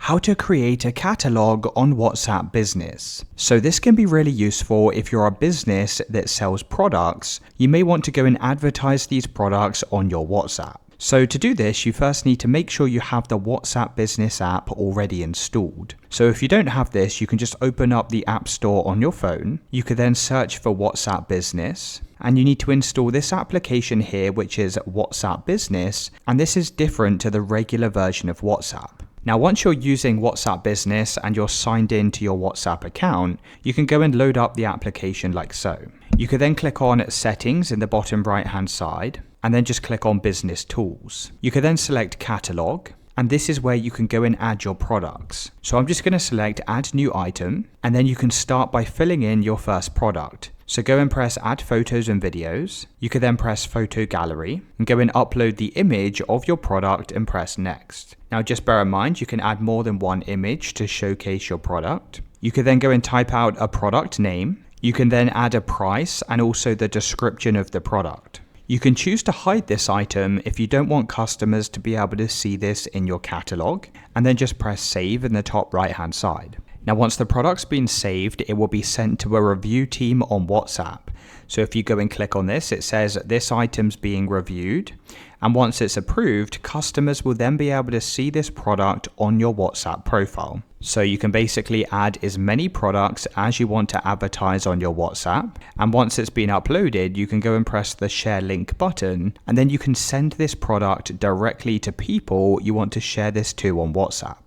how to create a catalog on WhatsApp Business. So this can be really useful if you're a business that sells products. You may want to go and advertise these products on your WhatsApp. So to do this, you first need to make sure you have the WhatsApp Business app already installed. So if you don't have this, you can just open up the App Store on your phone. You could then search for WhatsApp Business, and you need to install this application here, which is WhatsApp Business, and this is different to the regular version of WhatsApp. Now, once you're using WhatsApp Business and you're signed in to your WhatsApp account, you can go and load up the application like so. You can then click on Settings in the bottom right hand side, and then just click on Business Tools. You can then select Catalog, and this is where you can go and add your products. So I'm just going to select Add New Item, and then you can start by filling in your first product. So go and press Add Photos and Videos. You can then press Photo Gallery and go and upload the image of your product and press Next. Now just bear in mind, you can add more than one image to showcase your product. You can then go and type out a product name. You can then add a price and also the description of the product. You can choose to hide this item if you don't want customers to be able to see this in your catalog, and then just press Save in the top right hand side. Now once the product's been saved, it will be sent to a review team on WhatsApp. So if you go and click on this, it says this item's being reviewed, and once it's approved, customers will then be able to see this product on your WhatsApp profile. So you can basically add as many products as you want to advertise on your WhatsApp, and once it's been uploaded, you can go and press the share link button, and then you can send this product directly to people you want to share this to on WhatsApp.